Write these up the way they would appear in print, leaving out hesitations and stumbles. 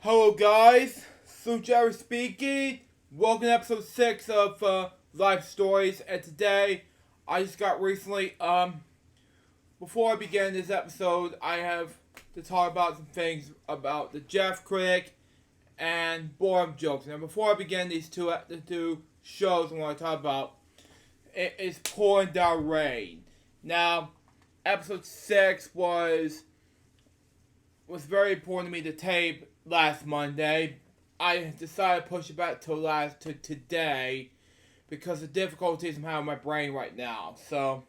Hello guys, Jokester speaking. Welcome to episode 6 of Life Stories, and today I just got recently, before I begin this episode, I have to talk about some things about the Critic and Boredom jokes. Now before I begin the two shows I want to talk about, it is pouring down rain. Now, episode 6 was very important to me to tape last Monday. I decided to push it back to today because of the difficulties I'm having with my brain right now. So,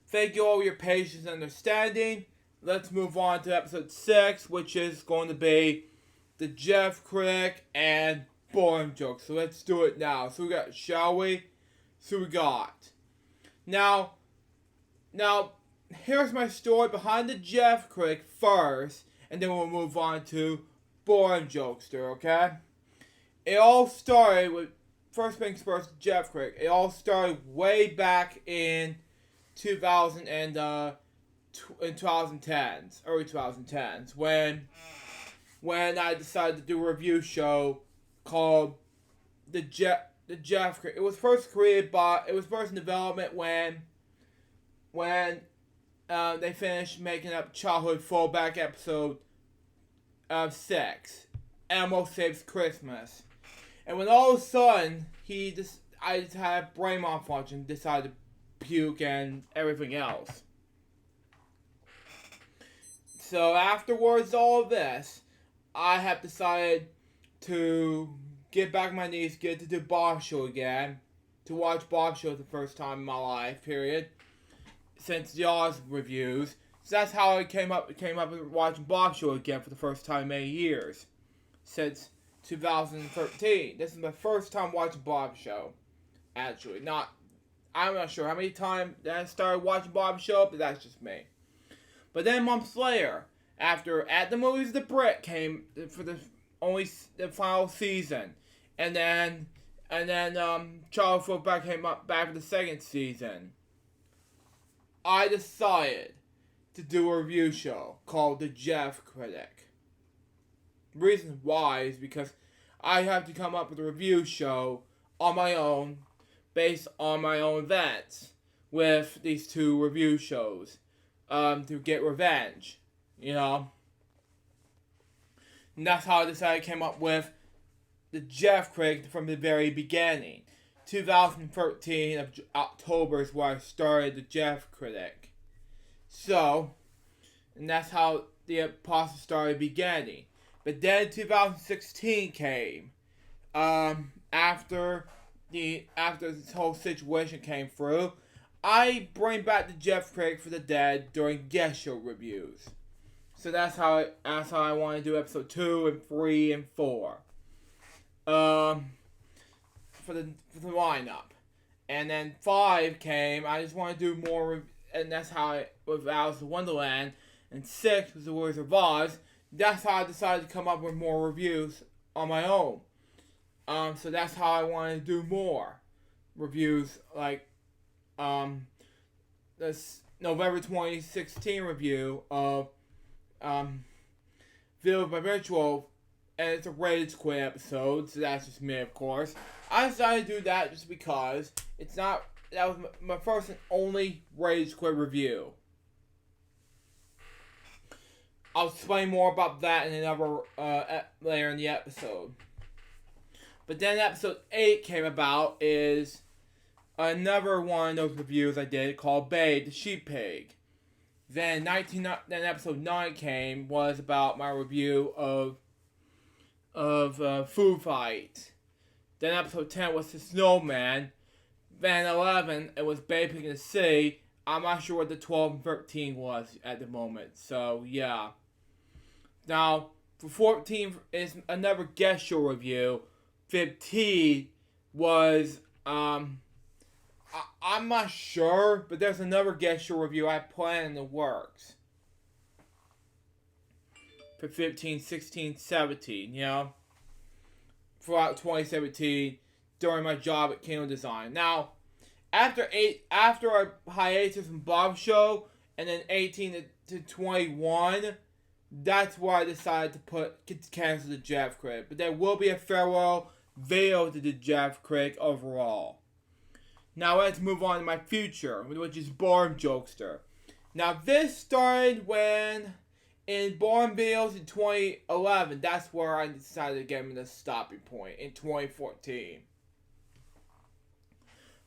thank you all for your patience and understanding. Let's move on to episode 6, which is going to be the Critic and Boredom jokes. So let's do it now. Shall we? So we got. Now, here's my story behind the Critic first, and then we'll move on to Boredom Jokester, okay? It all started with, first things first, Critic. It all started way back in 2010s, early 2010s, when I decided to do a review show called the Critic. It was first in development when they finished making up Childhood Fallback episode 6, Elmo Saves Christmas. And when all of a sudden, I just had brain malfunction, decided to puke and everything else. So afterwards, all of this, I have decided to get back on my knees, get to do Bob Show again, to watch Bob Show the first time in my life, period. Since y'all's reviews. So that's how I came up with watching Bob Show again for the first time in many years. Since 2013. This is my first time watching Bob Show. Actually. I'm not sure how many times that I started watching Bob Show, but that's just me. But then months later, after At the Movies The Brit came for the final season. And then Childhood Fallback came back for the second season. I decided to do a review show called the Critic. The reason why is because I have to come up with a review show on my own, based on my own events, with these two review shows, to get revenge, you know. And that's how I decided to come up with the Critic from the very beginning. 2013 of October is where I started the Critic. So, and that's how the process started beginning. But then 2016 came. After this whole situation came through, I bring back the Critic for the Dead during guest show reviews. So that's how I want to do episode 2 and 3 and 4. For the lineup. And then 5 came, I just want to do more, and that's how with Alice in Wonderland, and 6 was The Wizard of Oz. That's how I decided to come up with more reviews on my own. So that's how I want to do more reviews, like, this November 2016 review of, Village by Virtual, and it's a Rage Quit episode, so that's just me, of course. I decided to do that just because that was my first and only Rage Quit review. I'll explain more about that in another, later in the episode. But then episode 8 came about, is another one of those reviews I did called Babe the Sheep Pig. Then episode 9 came, was about my review of Food Fight. Then episode 10 was The Snowman. Then 11, it was Babe Pig in the Sea. I'm not sure what the 12 and 13 was at the moment. So, yeah. Now, for 14 is another guest show review. 15 was, I'm not sure, but there's another guest show review I plan in the works. For 15, 16, 17, you know, throughout 2017, during my job at Kino Design. Now, after a hiatus from Bob Show, and then 18 to 21, that's why I decided to cancel the Jeff Critic. But there will be a farewell video to the Jeff Critic overall. Now let's move on to my future, which is Boredom Jokester. Now this started when in Boredom videos in 2011. That's where I decided to get him the stopping point in 2014.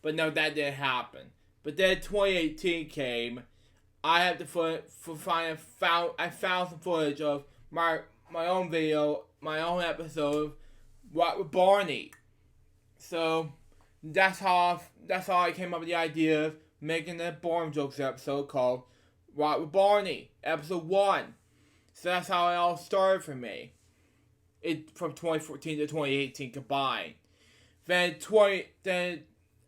But no, that didn't happen. But then 2018 came. I had to I found some footage of my own video, my own episode of What with Barney. So that's how I came up with the idea of making the Boredom Jokes episode called What with Barney, episode 1. So that's how it all started for me. From 2014 to 2018 combined. Then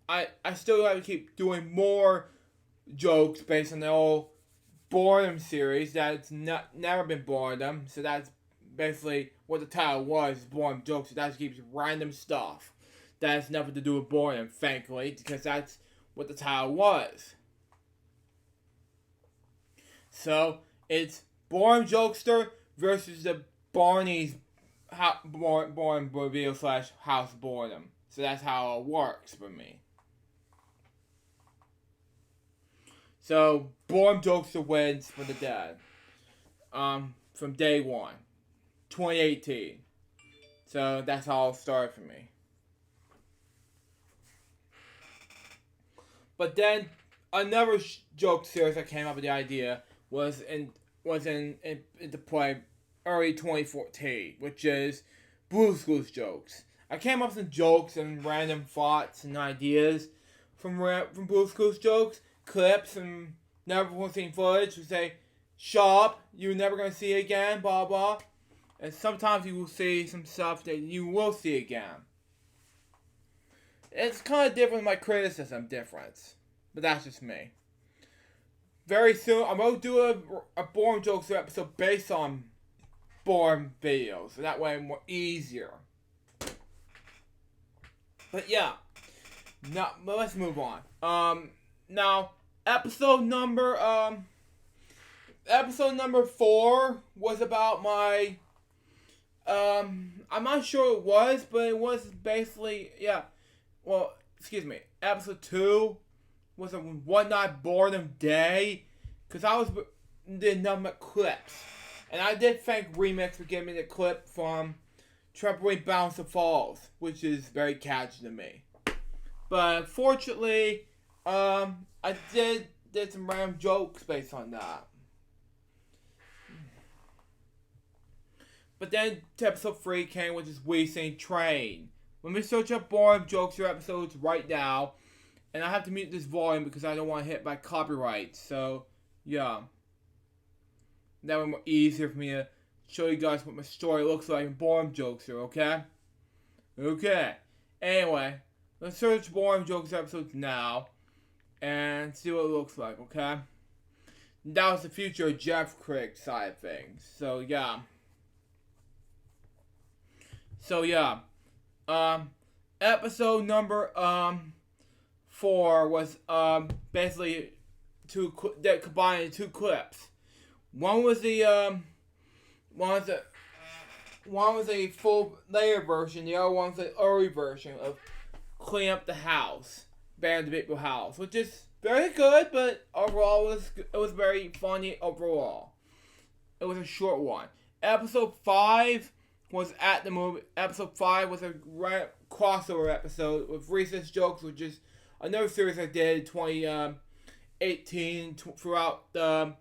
I still have to keep doing more jokes based on the old Boredom series that's never been Boredom. So that's basically what the title was, Boredom Jokes. So that keeps random stuff that has nothing to do with Boredom, thankfully, because that's what the title was. So it's Boredom Jokester versus the Barney's Boredom Reveal / House Boredom. So that's how it works for me. So, Boredom Jokester wins for the dead. From day 1. 2018. So, that's how it started for me. But then, another joke series I came up with the idea was into play early 2014, which is Blue's Clues jokes. I came up with some jokes and random thoughts and ideas from Blue's Clues jokes. Clips and never seen footage who say, "Shop, you're never gonna see again," blah blah. And sometimes you will see some stuff that you will see again. It's kind of different with my criticism difference, but that's just me. Very soon, I'm gonna do a Boredom Jokes episode based on Boredom videos, so that way it's more easier. But yeah, now let's move on. Now, episode number 4 was about my, I'm not sure it was, but it was basically, episode 2 was a One Night Boredom Day, because I did nothing but clips, and I did thank Remix for giving me the clip from Trampoline Bounce to Falls, which is very catchy to me. But unfortunately, I did some random jokes based on that. But then to episode 3 came, which is We Sing Train. Let me search up Boredom Jokes or episodes right now. And I have to mute this volume because I don't want to hit by copyright. So, yeah. That would be more easier for me to show you guys what my story looks like in Boredom Jokester, okay? Okay. Anyway, let's search Boredom Jokes episodes now. And see what it looks like, okay? That was the future of Jeff Critic side of things. So, yeah. Episode number 4 was basically combined 2 clips. One was a full layer version. The other one's the early version of Clean Up the House. Band of People House, which is very good, but overall it was very funny overall. It was a short one. Episode 5 was at the movie. Episode 5 was a crossover episode with Recess Jokes, which is another series I did in 2018 throughout the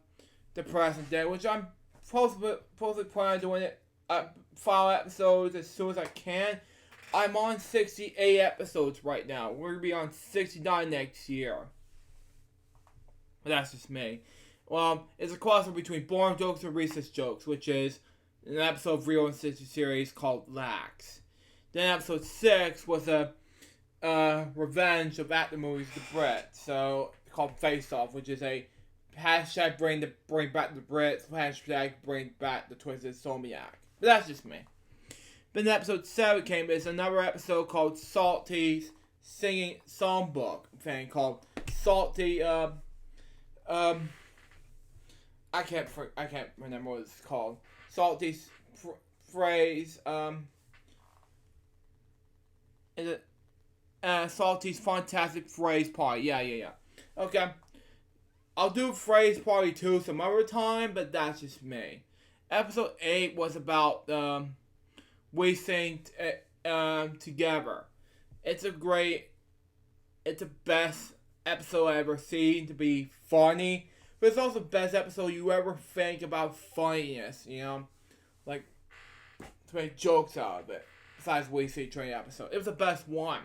present day, which I'm supposedly planning on doing it final episodes as soon as I can. I'm on 68 episodes right now. We're going to be on 69 next year. But that's just me. It's a crossover between Boredom Jokes and Recess Jokes, which is an episode of Real and Sister series called Lax. Then episode 6 was a revenge of At the Movies the Brits, so called Face Off, which is a hashtag bring back the Brits, hashtag bring back the Twisted Somiac. But that's just me. Then episode 7 came, is another episode called Salty's Singing Songbook thing, called Salty, I can't remember what it's called. Salty phrase. Is it? Salty's Fantastic Phrase Party. Yeah. Okay. I'll do Phrase Party 2 some other time, but that's just me. Episode 8 was about we sing together. It's the best episode I've ever seen to be funny, but it's also the best episode you ever think about funniness, like to make jokes out of it. Besides We Sing Train episode, it was the best one.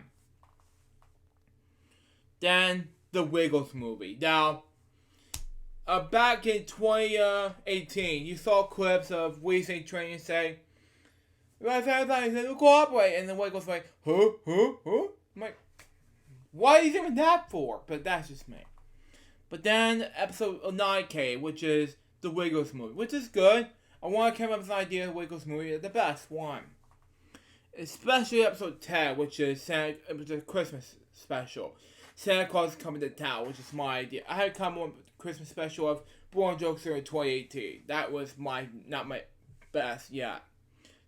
Then the Wiggles movie. Now, back in 2018, you saw clips of We Sing Train and say, cooperate, and the Wiggles like, huh? I'm like, what are you doing that for? But that's just me. But then episode 9 came, which is the Wiggles movie, which is good. I want to come up with an idea of the Wiggles movie is the best one. Especially episode 10, which is a Christmas special. Santa Claus is coming to town, which is my idea. I had come up with a Christmas special of Born Jokester in 2018. That was not my best yet.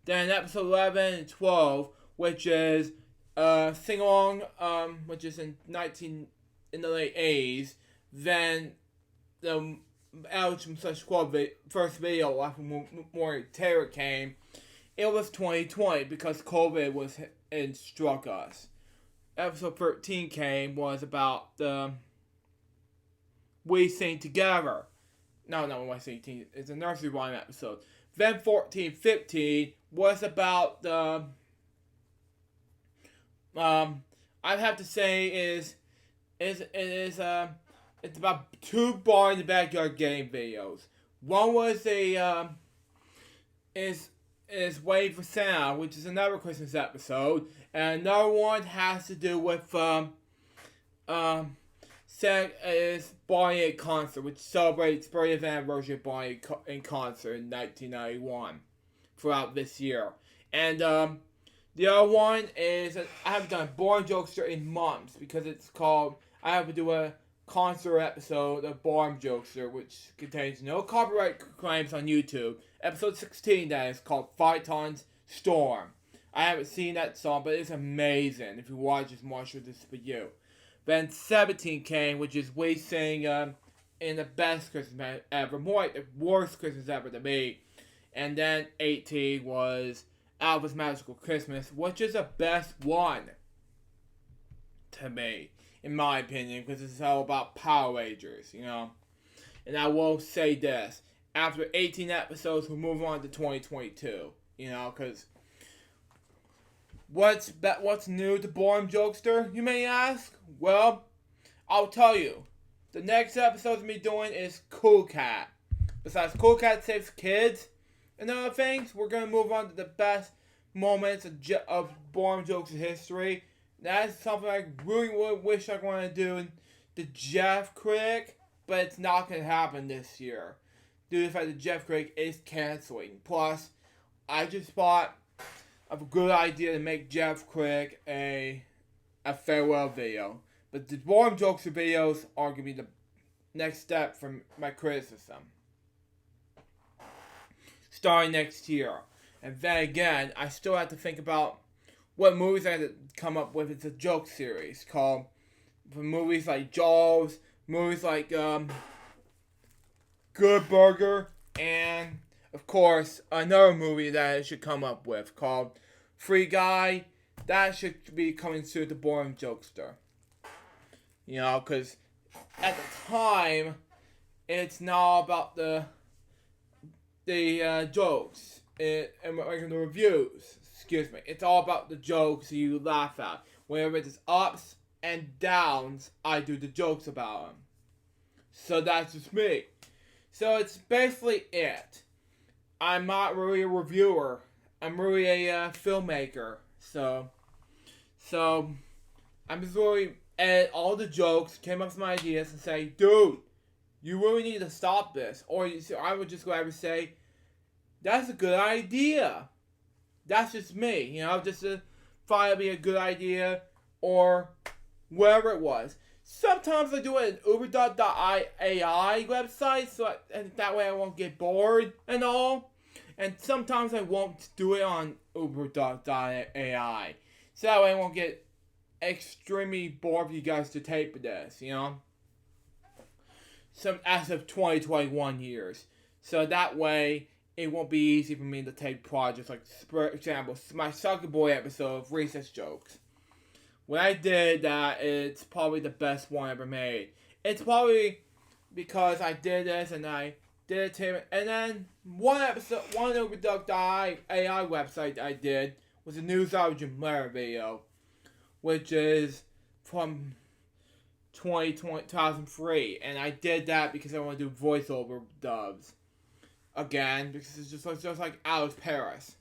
Then episode 11 and 12, which is Sing Along, which is in the late 80s. Then the LJPCBM first video after more terror came. It was 2020 because COVID was and struck us. Episode 13 came was about the We Sing Together. No, We Sing Together. It's a nursery rhyme episode. Then 14, 15 was about the I'd have to say it's about 2 bar in the backyard game videos. One was is Wait for Santa, which is another Christmas episode, and another one has to do with Santa is Bonnie in Concert, which celebrates 30th anniversary of Bonnie in Concert in 1991 throughout this year. And the other one is I haven't done Born Jokester in months because it's called I have to do a concert episode of Boredom Jokester, which contains no copyright claims on YouTube. Episode 16 that is called Phaeton's Storm. I haven't seen that song, but it's amazing. If you watch this, Marshall, this is for you. Then 17 came, which is we sing in the best Christmas ever, more like the worst Christmas ever to me. And then 18 was Alva's Magical Christmas, which is the best one to me, in my opinion, because it's all about Power Rangers, And I will say this, after 18 episodes, we'll move on to 2022, because what's new to Boredom Jokester, you may ask? Well, I'll tell you. The next episode of me doing is Cool Cat. Besides Cool Cat Saves Kids and other things, we're going to move on to the best moments of Boredom Jokester history. That's something I really wish I wanted to do in the Jeff Critic, but it's not going to happen this year. Due to the fact that Jeff Critic is canceling. Plus, I just thought of a good idea to make Jeff Critic a farewell video. But the Boredom Jokester videos are going to be the next step from my criticism. Starting next year. And then again, I still have to think about what movies I had to come up with. It's a joke series called, for movies like Jaws, movies like Good Burger, and of course another movie that I should come up with called Free Guy. That should be coming soon to Boredom Jokester. Because at the time, it's not about the jokes and the reviews. Excuse me. It's all about the jokes you laugh at. Whenever it's ups and downs, I do the jokes about them. So that's just me. So it's basically it. I'm not really a reviewer. I'm really a filmmaker. So I'm just really edit all the jokes, came up with some ideas, and say, dude, you really need to stop this. Or I would just go ahead and say, that's a good idea. That's just me, just thought it'd be a good idea, or whatever it was. Sometimes I do it in Uber.ai website, and that way I won't get bored and all. And sometimes I won't do it on Uber.ai, so that way I won't get extremely bored for you guys to tape this, as of 2021 years. So that way it won't be easy for me to take projects like, for example, my Sucker Boy episode of Recess Jokes. When I did that, it's probably the best one ever made. It's probably because I did this and I did it, and then one Overduck.ai website that I did was a News Origin Blair video, which is from 2003, and I did that because I want to do voiceover dubs again, because it's just like Alex Paris.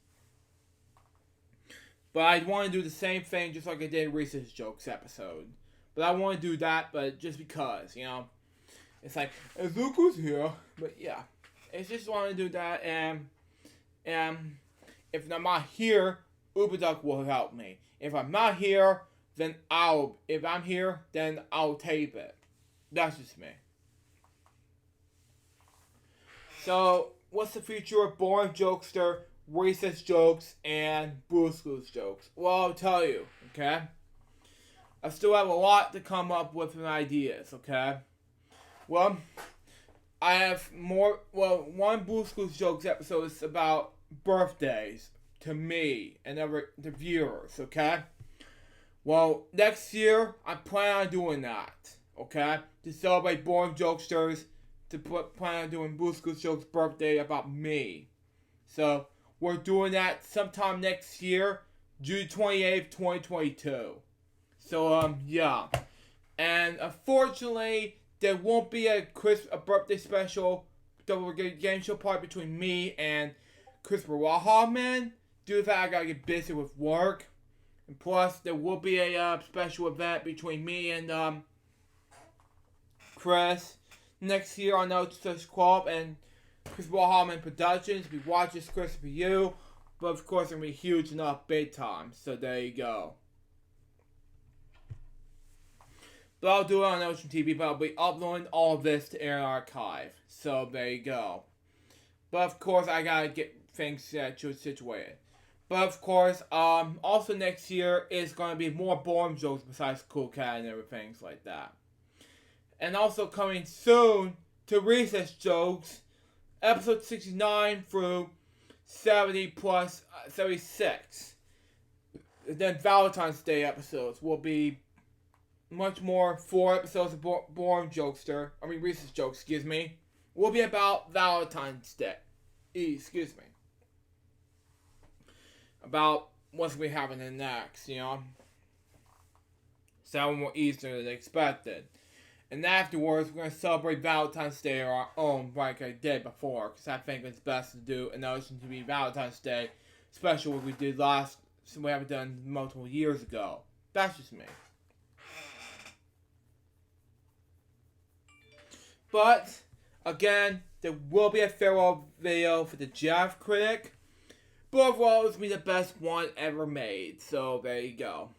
But I want to do the same thing just like I did in Recess Jokes episode. But I want to do that, but just because, It's like, if Luke was here, but yeah. It's just want to do that, and if I'm not here, Uberduck will help me. If I'm not here, if I'm here, then I'll tape it. That's just me. So, what's the future of Boredom, Jokester, Recess Jokes, and Blue's Clues Jokes? Well, I'll tell you, okay? I still have a lot to come up with and ideas, okay? Well, I have one Blue's Clues Jokes episode is about birthdays to me and the viewers, okay? Well, next year, I plan on doing that, okay? To celebrate Boredom Jokesters, plan on doing Blue's Clues Jokes birthday about me. So, we're doing that sometime next year, June 28th, 2022. So, yeah. And unfortunately, there won't be a birthday special double game show party between me and Christopher Wahogman, due to the fact I gotta get busy with work. And plus, there will be a special event between me and Chris next year on Kwelp and Christopher Wahogman Productions. We watch this Chris for you, but of course, it's gonna be huge enough, big time. So there you go. But I'll do it on Ocean TV, but I'll be uploading all of this to Air Archive. So there you go. But of course, I gotta get things situated. But of course, also next year is gonna be more Boredom Jokes besides Cool Cat and everything like that. And also coming soon to Recess Jokes, episode 69 through 70 plus 76. And then Valentine's Day episodes will be much more. 4 episodes of Recess Jokes, will be about Valentine's Day. About what's we having in next, Sound more easier than expected. And afterwards, we're going to celebrate Valentine's Day on our own, like I did before, because I think it's best to do an Ocean TV Valentine's Day special, what we did we haven't done multiple years ago. That's just me. But, again, there will be a farewell video for the Jeff Critic. But overall, it's going to be the best one ever made. So, there you go.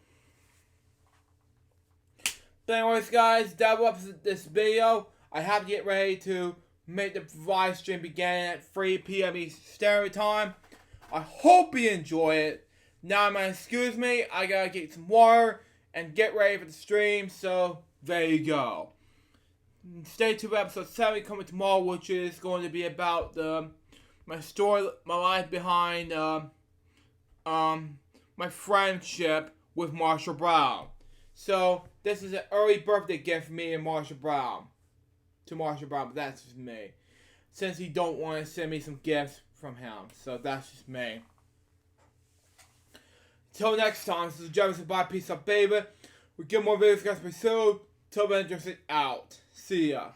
But anyways, guys, that was this video. I have to get ready to make the live stream begin at 3 p.m. Eastern Standard Time. I hope you enjoy it. Now, excuse me, I gotta get some water and get ready for the stream. So, there you go. Stay tuned for episode 7 coming tomorrow, which is going to be about my life behind my friendship with Marshall Brown. So this is an early birthday gift for me and Marshall Brown. To Marshall Brown, but that's just me. Since he don't want to send me some gifts from him, so that's just me. Till next time, this is Jokester. Bye, peace out, baby. We get more videos, guys, pretty soon. Till then, just out. See ya.